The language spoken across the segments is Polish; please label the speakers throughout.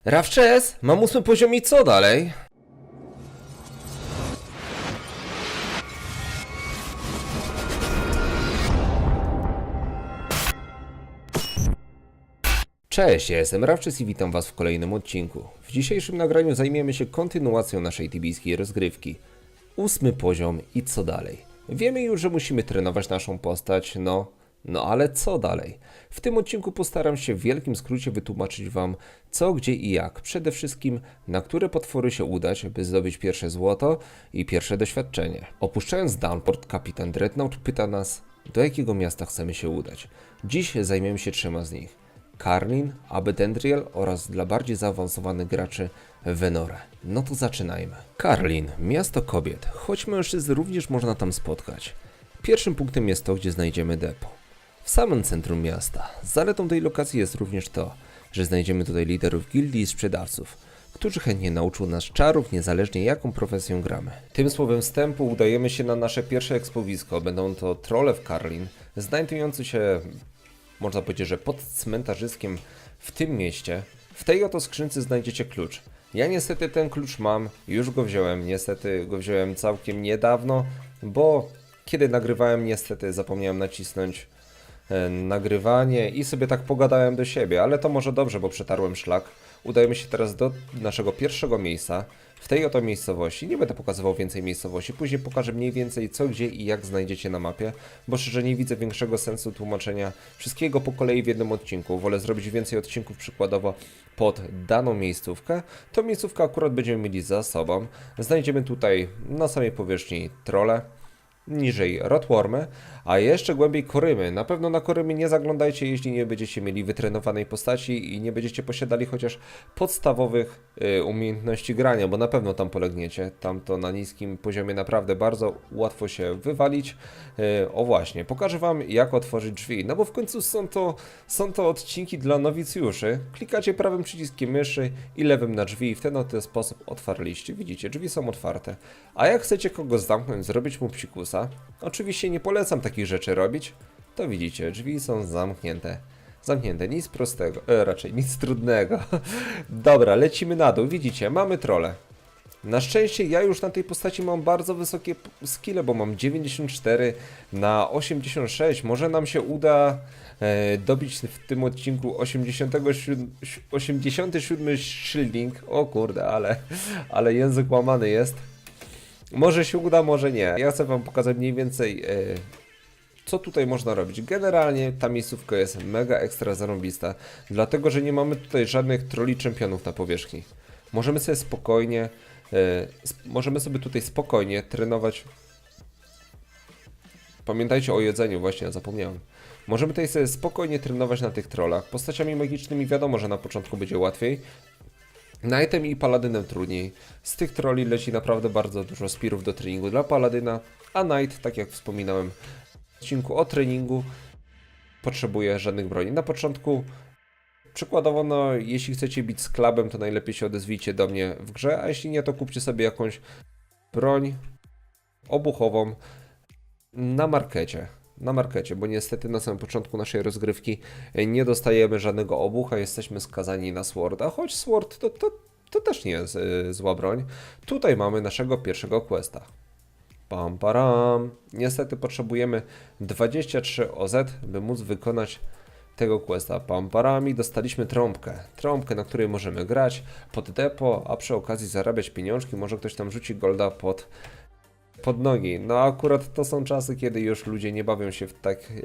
Speaker 1: Rawczes, mam 8 poziom i co dalej? Cześć, ja jestem Rawczes i witam Was w kolejnym odcinku. W dzisiejszym nagraniu zajmiemy się kontynuacją naszej tibijskiej rozgrywki. 8 poziom i co dalej? Wiemy już, że musimy trenować naszą postać, no ale co dalej? W tym odcinku postaram się w wielkim skrócie wytłumaczyć Wam co, gdzie i jak. Przede wszystkim na które potwory się udać, by zdobyć pierwsze złoto i pierwsze doświadczenie. Opuszczając Downport, kapitan Dreadnought pyta nas, do jakiego miasta chcemy się udać. Dziś zajmiemy się 3 z nich. Karlin, Abedendriel oraz dla bardziej zaawansowanych graczy Venore. No to zaczynajmy. Karlin, miasto kobiet, choć mężczyzn również można tam spotkać. Pierwszym punktem jest to, gdzie znajdziemy depo. W samym centrum miasta. Zaletą tej lokacji jest również to, że znajdziemy tutaj liderów gildii i sprzedawców, którzy chętnie nauczą nas czarów, niezależnie jaką profesją gramy. Tym słowem wstępu udajemy się na nasze pierwsze ekspowisko. Będą to trolle w Karlin, znajdujące się, można powiedzieć, że pod cmentarzyskiem w tym mieście. W tej oto skrzynce znajdziecie klucz. Ja niestety ten klucz mam, już go wziąłem, niestety go wziąłem całkiem niedawno, bo kiedy nagrywałem niestety zapomniałem nacisnąć nagrywanie i sobie tak pogadałem do siebie, ale to może dobrze, bo przetarłem szlak. Udajemy się teraz do naszego pierwszego miejsca, w tej oto miejscowości. Nie będę pokazywał więcej miejscowości, później pokażę mniej więcej co, gdzie i jak znajdziecie na mapie, bo szczerze nie widzę większego sensu tłumaczenia wszystkiego po kolei w jednym odcinku. Wolę zrobić więcej odcinków przykładowo pod daną miejscówkę. Tą miejscówkę akurat będziemy mieli za sobą. Znajdziemy tutaj na samej powierzchni trolle, niżej rotwormy, a jeszcze głębiej korymy. Na pewno na korymy nie zaglądajcie, jeśli nie będziecie mieli wytrenowanej postaci i nie będziecie posiadali chociaż podstawowych umiejętności grania, bo na pewno tam polegniecie. Tam to na niskim poziomie naprawdę bardzo łatwo się wywalić. O właśnie, pokażę Wam jak otworzyć drzwi, no bo w końcu są to odcinki dla nowicjuszy. Klikacie prawym przyciskiem myszy i lewym na drzwi i w ten oto sposób otwarliście. Widzicie, drzwi są otwarte. A jak chcecie kogoś zamknąć, zrobić mu psikusa, oczywiście nie polecam takich rzeczy robić, to widzicie, drzwi są zamknięte. Zamknięte, nic prostego, raczej nic trudnego. Dobra, lecimy na dół, widzicie, mamy trolle. Na szczęście ja już na tej postaci mam bardzo wysokie skille, bo mam 94 na 86. Może nam się uda dobić w tym odcinku 87 shielding. O kurde, ale język łamany jest. Może się uda, może nie. Ja chcę Wam pokazać mniej więcej co tutaj można robić. Generalnie ta miejscówka jest mega ekstra zarąbista, dlatego że nie mamy tutaj żadnych trolli czempionów na powierzchni. Możemy sobie tutaj spokojnie trenować. Pamiętajcie o jedzeniu, właśnie ja zapomniałem. Możemy tutaj sobie spokojnie trenować na tych trollach. Postaciami magicznymi wiadomo, że na początku będzie łatwiej. Knightem i paladynem trudniej. Z tych trolli leci naprawdę bardzo dużo spirów do treningu dla paladyna, a Knight, tak jak wspominałem w odcinku o treningu, potrzebuje żadnych broni. Na początku, przykładowo, no, jeśli chcecie bić z klabem, to najlepiej się odezwijcie do mnie w grze, a jeśli nie, to kupcie sobie jakąś broń obuchową na markecie. Bo niestety na samym początku naszej rozgrywki nie dostajemy żadnego obucha, jesteśmy skazani na sworda, choć sword to też nie jest zła broń. Tutaj mamy naszego pierwszego questa. Pam param. Niestety potrzebujemy 23 OZ, by móc wykonać tego questa. Pam param i dostaliśmy trąbkę, na której możemy grać pod depo, a przy okazji zarabiać pieniążki. Może ktoś tam rzuci golda pod nogi. No akurat to są czasy, kiedy już ludzie nie bawią się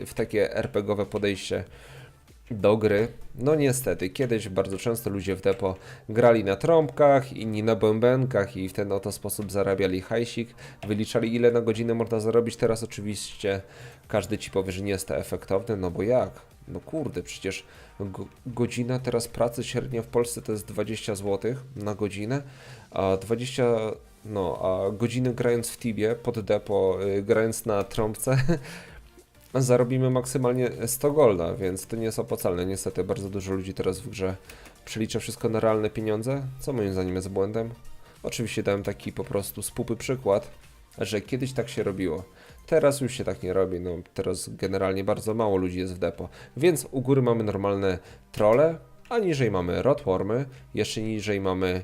Speaker 1: w takie RPGowe podejście do gry. No niestety, kiedyś bardzo często ludzie w depo grali na trąbkach, inni na bębenkach i w ten oto sposób zarabiali hajsik, wyliczali ile na godzinę można zarobić. Teraz oczywiście każdy ci powie, że nie jest to efektowne, no bo jak? No kurde, przecież godzina teraz pracy średnia w Polsce to jest 20 zł na godzinę, a godzinę grając w Tibie pod depo, grając na trąbce, zarobimy maksymalnie 100 golda, więc to nie jest opłacalne. Niestety bardzo dużo ludzi teraz w grze przelicza wszystko na realne pieniądze, co moim zdaniem jest błędem. Oczywiście dałem taki po prostu z pupy przykład, że kiedyś tak się robiło. Teraz już się tak nie robi, no teraz generalnie bardzo mało ludzi jest w depo. Więc u góry mamy normalne trolle, a niżej mamy rotwormy, jeszcze niżej mamy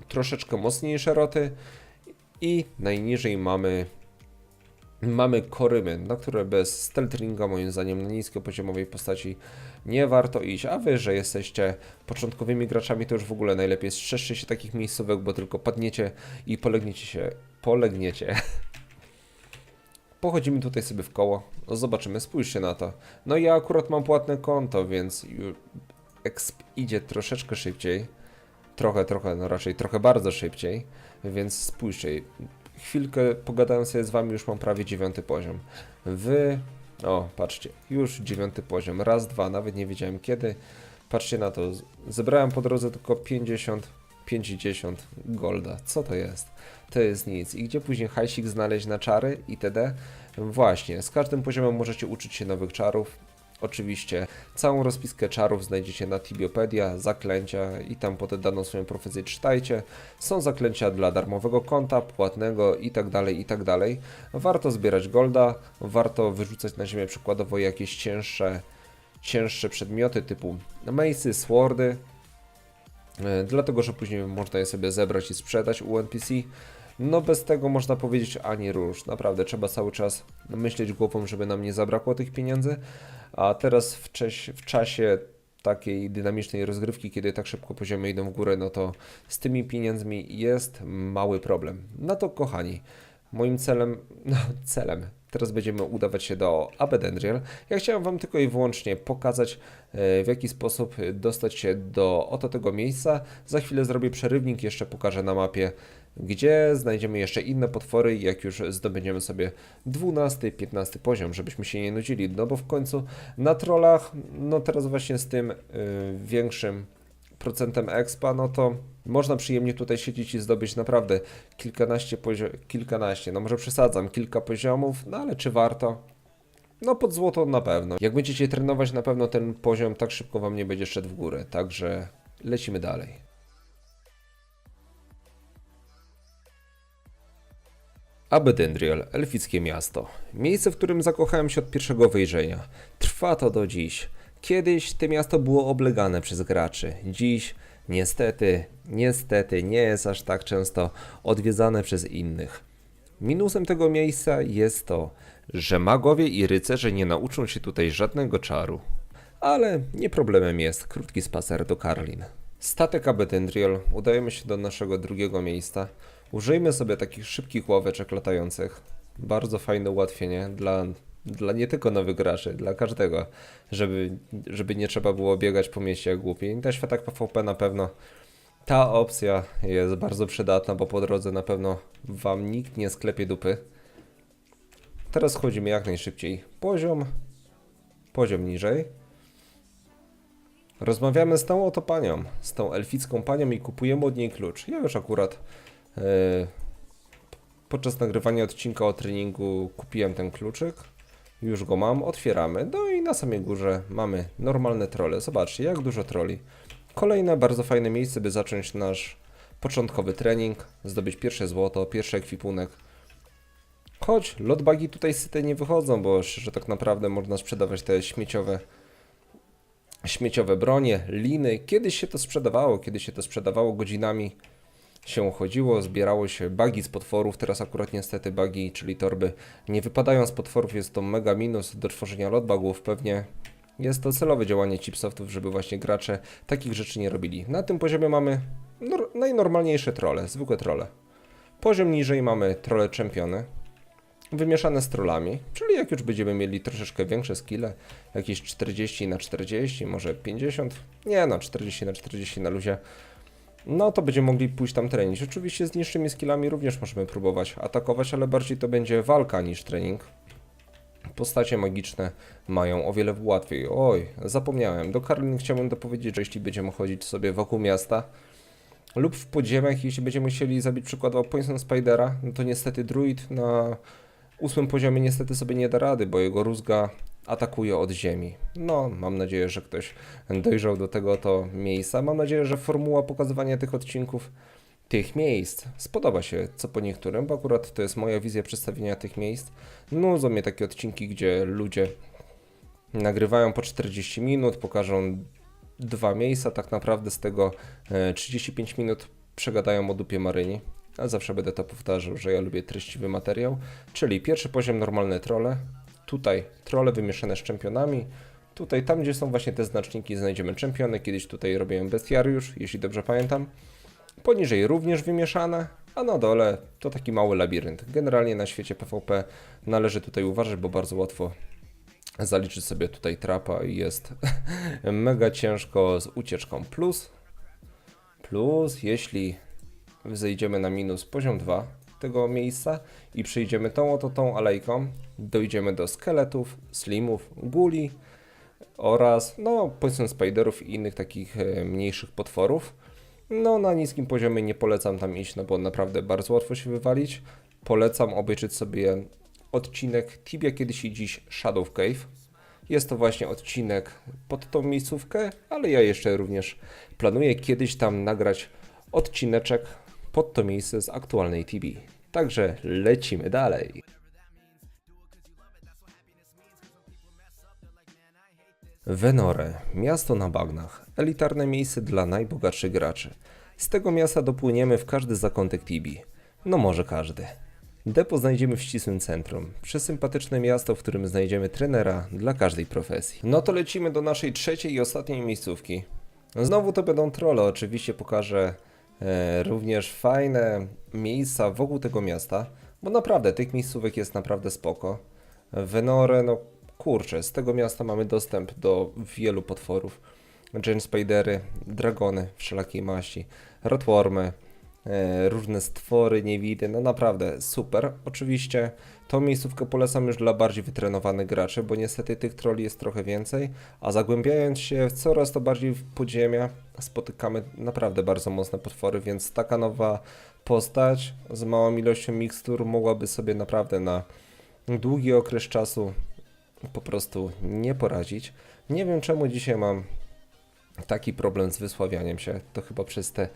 Speaker 1: troszeczkę mocniejsze roty i najniżej mamy korymy, na które bez stealthringa moim zdaniem na niskopoziomowej postaci nie warto iść, a wy, że jesteście początkowymi graczami, to już w ogóle najlepiej strzeżcie się takich miejscówek, bo tylko padniecie i polegniecie. Pochodzimy tutaj sobie w koło, zobaczymy, spójrzcie na to. No ja akurat mam płatne konto, więc exp idzie troszeczkę szybciej. Trochę, no raczej trochę bardzo szybciej, więc spójrzcie, chwilkę pogadałem sobie z wami, już mam prawie 9 poziom. O, patrzcie, już 9 poziom, raz, dwa, nawet nie wiedziałem kiedy. Patrzcie na to, zebrałem po drodze tylko 50 golda. Co to jest? To jest nic. I gdzie później hajsik znaleźć na czary itd? Właśnie, z każdym poziomem możecie uczyć się nowych czarów. Oczywiście całą rozpiskę czarów znajdziecie na Tibiopedia, zaklęcia i tam pod daną swoją profesję czytajcie. Są zaklęcia dla darmowego konta, płatnego itd. Warto zbierać golda, warto wyrzucać na ziemię przykładowo jakieś cięższe przedmioty typu mace'y, swordy, dlatego że później można je sobie zebrać i sprzedać u NPC. No bez tego można powiedzieć ani rusz. Naprawdę trzeba cały czas myśleć głową, żeby nam nie zabrakło tych pieniędzy. A teraz w czasie takiej dynamicznej rozgrywki, kiedy tak szybko poziomy idą w górę, no to z tymi pieniędzmi jest mały problem. No to kochani, moim celem, teraz będziemy udawać się do Abedendriel. Ja chciałem wam tylko i wyłącznie pokazać, w jaki sposób dostać się do oto tego miejsca. Za chwilę zrobię przerywnik, jeszcze pokażę na mapie, gdzie znajdziemy jeszcze inne potwory, jak już zdobędziemy sobie 12-15 poziom, żebyśmy się nie nudzili, no bo w końcu na trollach, no teraz właśnie z tym większym procentem expa, no to można przyjemnie tutaj siedzieć i zdobyć naprawdę kilkanaście, no może przesadzam, kilka poziomów, no ale czy warto? No pod złoto na pewno. Jak będziecie trenować, na pewno ten poziom tak szybko wam nie będzie szedł w górę, także lecimy dalej. Abedendriel, elfickie miasto. Miejsce, w którym zakochałem się od pierwszego wejrzenia. Trwa to do dziś. Kiedyś to miasto było oblegane przez graczy. Dziś, niestety nie jest aż tak często odwiedzane przez innych. Minusem tego miejsca jest to, że magowie i rycerze nie nauczą się tutaj żadnego czaru. Ale nie problemem jest krótki spacer do Karlin. Statek Abedendriel, udajemy się do naszego drugiego miejsca. Użyjmy sobie takich szybkich ławeczek latających. Bardzo fajne ułatwienie dla nie tylko nowych graczy, dla każdego, żeby nie trzeba było biegać po mieście jak głupi. Na światach PvP na pewno ta opcja jest bardzo przydatna, bo po drodze na pewno wam nikt nie sklepie dupy. Teraz chodzimy jak najszybciej. Poziom niżej. Rozmawiamy z tą oto panią, z tą elficką panią i kupujemy od niej klucz. Ja już akurat podczas nagrywania odcinka o treningu kupiłem ten kluczyk. Już go mam, otwieramy. No i na samej górze mamy normalne trolle. Zobaczcie, jak dużo trolli. Kolejne bardzo fajne miejsce, by zacząć nasz początkowy trening, zdobyć pierwsze złoto, pierwszy ekwipunek. Choć lotbagi tutaj syte nie wychodzą, bo że tak naprawdę można sprzedawać te śmieciowe bronie, liny. Kiedyś się to sprzedawało godzinami. Się chodziło, zbierało się bagi z potworów, teraz akurat niestety bagi, czyli torby, nie wypadają z potworów, jest to mega minus do tworzenia lotbagów, pewnie jest to celowe działanie chipsoftów, żeby właśnie gracze takich rzeczy nie robili. Na tym poziomie mamy najnormalniejsze trolle, zwykłe trolle. Poziom niżej mamy trolle czempiony, wymieszane z trollami, czyli jak już będziemy mieli troszeczkę większe skille, jakieś 40×40, może 50, nie no 40×40 na luzie, no to będziemy mogli pójść tam trening. Oczywiście z niższymi skillami również możemy próbować atakować, ale bardziej to będzie walka niż trening. Postacie magiczne mają o wiele łatwiej. Oj, zapomniałem. Do Karlin chciałbym dopowiedzieć, że jeśli będziemy chodzić sobie wokół miasta lub w podziemiach, jeśli będziemy chcieli zabić przykładowo Poison Spidera, no to niestety druid na 8 poziomie niestety sobie nie da rady, bo jego rózga atakuje od ziemi. No, mam nadzieję, że ktoś dojrzał do tego to miejsca. Mam nadzieję, że formuła pokazywania tych odcinków, tych miejsc spodoba się co po niektórym, bo akurat to jest moja wizja przedstawienia tych miejsc. Nudzą mnie takie odcinki, gdzie ludzie nagrywają po 40 minut, pokażą 2 miejsca, tak naprawdę z tego 35 minut przegadają o dupie Maryni. A zawsze będę to powtarzał, że ja lubię treściwy materiał, czyli pierwszy poziom normalne trolle, tutaj trolle wymieszane z czempionami, tutaj tam gdzie są właśnie te znaczniki znajdziemy czempiony, kiedyś tutaj robiłem bestiariusz, jeśli dobrze pamiętam, poniżej również wymieszane, a na dole to taki mały labirynt. Generalnie na świecie PvP należy tutaj uważać, bo bardzo łatwo zaliczyć sobie tutaj trapa i jest mega ciężko z ucieczką. Plus jeśli zejdziemy na minus poziom 2 tego miejsca i przejdziemy tą oto tą alejką, dojdziemy do szkieletów, slimów, guli oraz no powiedzmy spiderów i innych takich mniejszych potworów. No na niskim poziomie nie polecam tam iść, no bo naprawdę bardzo łatwo się wywalić. Polecam obejrzeć sobie odcinek Tibia kiedyś i dziś Shadow Cave. Jest to właśnie odcinek pod tą miejscówkę, ale ja jeszcze również planuję kiedyś tam nagrać odcineczek pod to miejsce z aktualnej TB. Także lecimy dalej. Venore, miasto na bagnach, elitarne miejsce dla najbogatszych graczy. Z tego miasta dopłyniemy w każdy zakątek Tibi. No może każdy. Depo znajdziemy w ścisłym centrum. Przesympatyczne miasto, w którym znajdziemy trenera dla każdej profesji. No to lecimy do naszej trzeciej i ostatniej miejscówki. Znowu to będą trolle, oczywiście pokażę również fajne miejsca wokół tego miasta, bo naprawdę tych miejscówek jest naprawdę spoko. Venore, no kurczę, z tego miasta mamy dostęp do wielu potworów. Giant Spidery, dragony wszelakiej maści, rotwormy, różne stwory, niewidy, no naprawdę super. Oczywiście tą miejscówkę polecam już dla bardziej wytrenowanych graczy, bo niestety tych trolli jest trochę więcej, a zagłębiając się w coraz to bardziej w podziemia spotykamy naprawdę bardzo mocne potwory, więc taka nowa postać z małą ilością mikstur mogłaby sobie naprawdę na długi okres czasu po prostu nie poradzić. Nie wiem czemu dzisiaj mam taki problem z wysławianiem się, to chyba przez te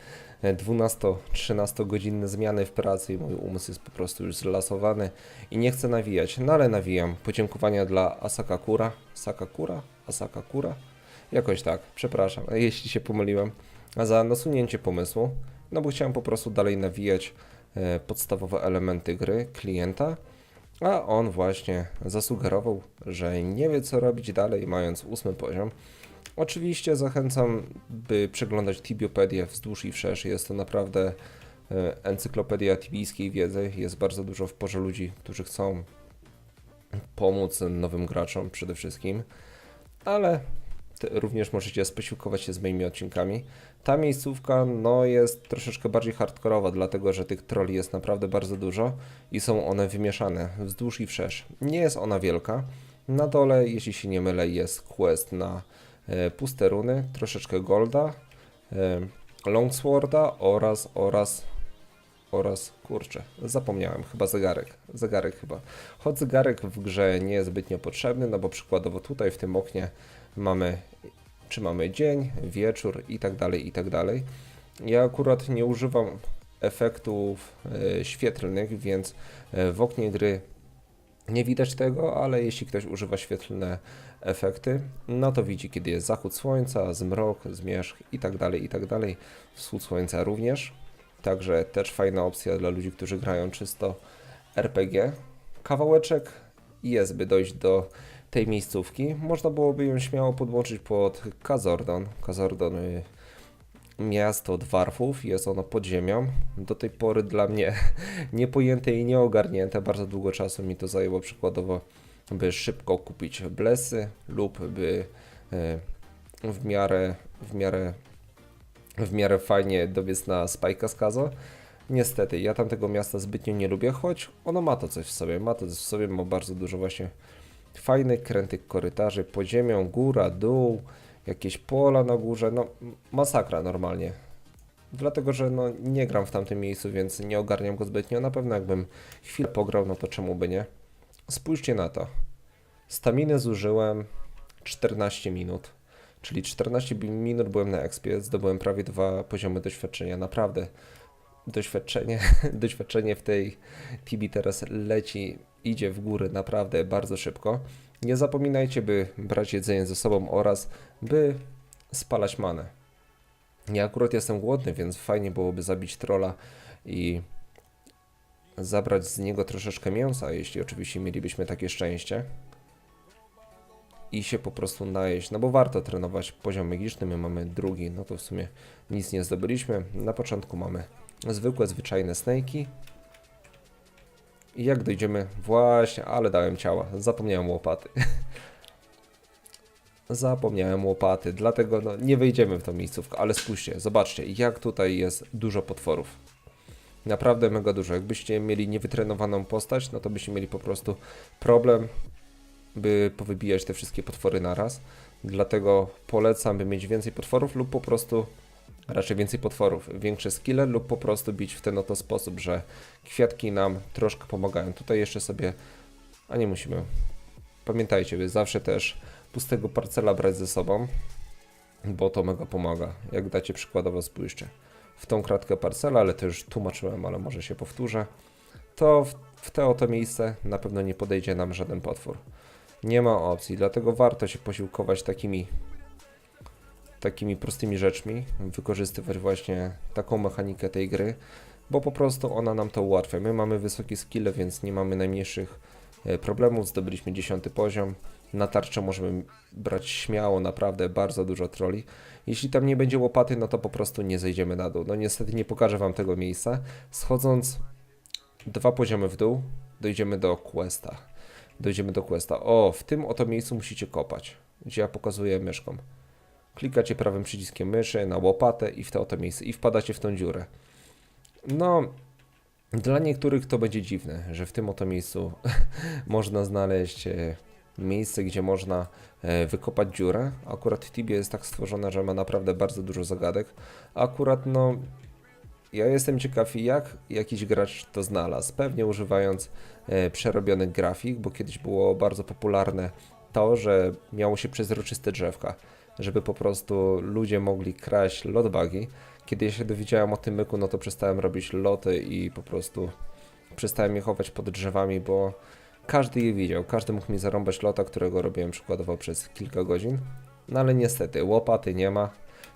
Speaker 1: 12-13 godzinne zmiany w pracy i mój umysł jest po prostu już zlasowany i nie chcę nawijać, no ale nawijam. Podziękowania dla Asakakura? Jakoś tak, przepraszam, jeśli się pomyliłem, za nasunięcie pomysłu, no bo chciałem po prostu dalej nawijać podstawowe elementy gry klienta, a on właśnie zasugerował, że nie wie co robić dalej, mając 8 poziom. Oczywiście zachęcam, by przeglądać Tibiopedię wzdłuż i wszerz. Jest to naprawdę encyklopedia tibijskiej wiedzy. Jest bardzo dużo w porze ludzi, którzy chcą pomóc nowym graczom przede wszystkim, ale również możecie spesiłkować się z moimi odcinkami. Ta miejscówka no, jest troszeczkę bardziej hardkorowa, dlatego że tych trolli jest naprawdę bardzo dużo i są one wymieszane wzdłuż i wszerz. Nie jest ona wielka. Na dole, jeśli się nie mylę, jest quest na puste runy, troszeczkę golda, longsworda oraz kurczę, zapomniałem, chyba zegarek chyba. Choć zegarek w grze nie jest zbytnio potrzebny, no bo przykładowo tutaj w tym oknie mamy dzień, wieczór i tak dalej. Ja akurat nie używam efektów świetlnych, więc w oknie gry nie widać tego, ale jeśli ktoś używa świetlne efekty, no to widzi, kiedy jest zachód słońca, zmrok, zmierzch i tak dalej. Wschód słońca również. Także też fajna opcja dla ludzi, którzy grają czysto RPG. Kawałeczek jest, by dojść do tej miejscówki. Można byłoby ją śmiało podłączyć pod Khazordon. Khazordon, miasto dwarfów, jest ono pod ziemią. Do tej pory dla mnie niepojęte i nieogarnięte. Bardzo długo czasu mi to zajęło, przykładowo, by szybko kupić blesy lub by w miarę fajnie dobiec na Spike'a z Kazo. Niestety, ja tamtego miasta zbytnio nie lubię, choć ono ma to coś w sobie. Ma bardzo dużo właśnie fajnych, krętych korytarzy pod ziemią, góra, dół, jakieś pola na górze, no masakra normalnie. Dlatego, że no, nie gram w tamtym miejscu, więc nie ogarniam go zbytnio. Na pewno jakbym chwilę pograł, no to czemu by nie? Spójrzcie na to. Staminy zużyłem 14 minut, czyli 14 minut byłem na expie, zdobyłem prawie 2 poziomy doświadczenia. Naprawdę doświadczenie w tej TB teraz idzie w górę naprawdę bardzo szybko. Nie zapominajcie, by brać jedzenie ze sobą oraz by spalać manę. Ja akurat jestem głodny, więc fajnie byłoby zabić trolla i zabrać z niego troszeczkę mięsa, jeśli oczywiście mielibyśmy takie szczęście. I się po prostu najeść, no bo warto trenować poziom magiczny, my mamy drugi, no to w sumie nic nie zdobyliśmy. Na początku mamy zwykłe, zwyczajne snake'i. I jak dojdziemy, właśnie, ale dałem ciała, zapomniałem łopaty. Zapomniałem łopaty, dlatego no, nie wejdziemy w tą miejscówkę, ale spójrzcie, zobaczcie, jak tutaj jest dużo potworów. Naprawdę mega dużo. Jakbyście mieli niewytrenowaną postać, no to byście mieli po prostu problem, by powybijać te wszystkie potwory naraz. Dlatego polecam, by mieć więcej potworów lub po prostu, raczej więcej potworów, większe skille lub po prostu bić w ten oto sposób, że kwiatki nam troszkę pomagają. Tutaj jeszcze sobie, a nie musimy, pamiętajcie, by zawsze też pustego parcela brać ze sobą, bo to mega pomaga. Jak dacie przykładowo, spójrzcie, w tą kratkę parcela, ale to już tłumaczyłem, ale może się powtórzę, to w te oto miejsce na pewno nie podejdzie nam żaden potwór. Nie ma opcji, dlatego warto się posiłkować takimi prostymi rzeczami, wykorzystywać właśnie taką mechanikę tej gry, bo po prostu ona nam to ułatwia. My mamy wysokie skille, więc nie mamy najmniejszych problemów, zdobyliśmy 10 poziom. Na tarczę możemy brać śmiało, naprawdę bardzo dużo trolli. Jeśli tam nie będzie łopaty, no to po prostu nie zejdziemy na dół. No niestety nie pokażę wam tego miejsca. Schodząc 2 poziomy w dół, dojdziemy do questa. O, w tym oto miejscu musicie kopać, gdzie ja pokazuję myszką. Klikacie prawym przyciskiem myszy na łopatę i w to oto miejsce i wpadacie w tą dziurę. No, dla niektórych to będzie dziwne, że w tym oto miejscu można znaleźć miejsce, gdzie można wykopać dziurę. Akurat Tibia jest tak stworzona, że ma naprawdę bardzo dużo zagadek. Akurat no, ja jestem ciekaw, jak jakiś gracz to znalazł. Pewnie używając przerobionych grafik, bo kiedyś było bardzo popularne to, że miało się przezroczyste drzewka, żeby po prostu ludzie mogli kraść lotbugi. Kiedy ja się dowiedziałem o tym myku, no to przestałem robić loty i po prostu przestałem je chować pod drzewami, bo każdy je widział, każdy mógł mi zarąbać lota, którego robiłem przykładowo przez kilka godzin. No ale niestety, łopaty nie ma.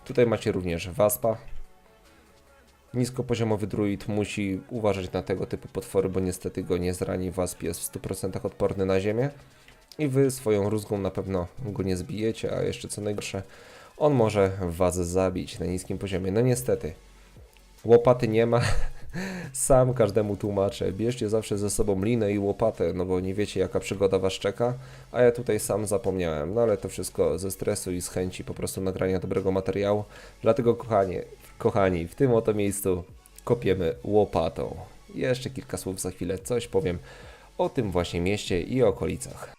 Speaker 1: Tutaj macie również waspa. Niskopoziomowy druid musi uważać na tego typu potwory, bo niestety go nie zrani. Wasp jest w 100% odporny na ziemię. I wy swoją rózgą na pewno go nie zbijecie, a jeszcze co najgorsze, on może was zabić na niskim poziomie. No niestety, łopaty nie ma. Sam każdemu tłumaczę, bierzcie zawsze ze sobą linę i łopatę, no bo nie wiecie jaka przygoda was czeka, a ja tutaj sam zapomniałem, no ale to wszystko ze stresu i z chęci po prostu nagrania dobrego materiału, dlatego kochani, w tym oto miejscu kopiemy łopatą. Jeszcze kilka słów za chwilę, coś powiem o tym właśnie mieście i okolicach.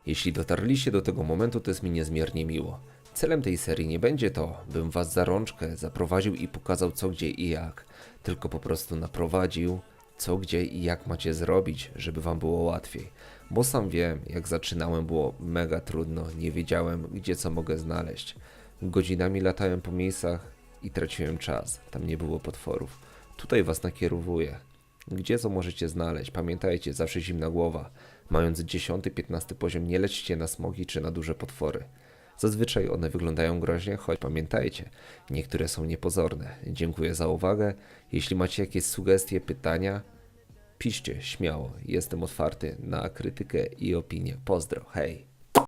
Speaker 1: Jeśli dotarliście do tego momentu, to jest mi niezmiernie miło. Celem tej serii nie będzie to, bym was za rączkę zaprowadził i pokazał co, gdzie i jak, tylko po prostu naprowadził, co, gdzie i jak macie zrobić, żeby wam było łatwiej. Bo sam wiem, jak zaczynałem było mega trudno, nie wiedziałem, gdzie co mogę znaleźć. Godzinami latałem po miejscach i traciłem czas, tam nie było potworów. Tutaj was nakierowuję. Gdzie co możecie znaleźć? Pamiętajcie, zawsze zimna głowa. Mając 10-15 poziom, nie lećcie na smogi czy na duże potwory. Zazwyczaj one wyglądają groźnie, choć pamiętajcie, niektóre są niepozorne. Dziękuję za uwagę. Jeśli macie jakieś sugestie, pytania, piszcie śmiało. Jestem otwarty na krytykę i opinię. Pozdro, hej!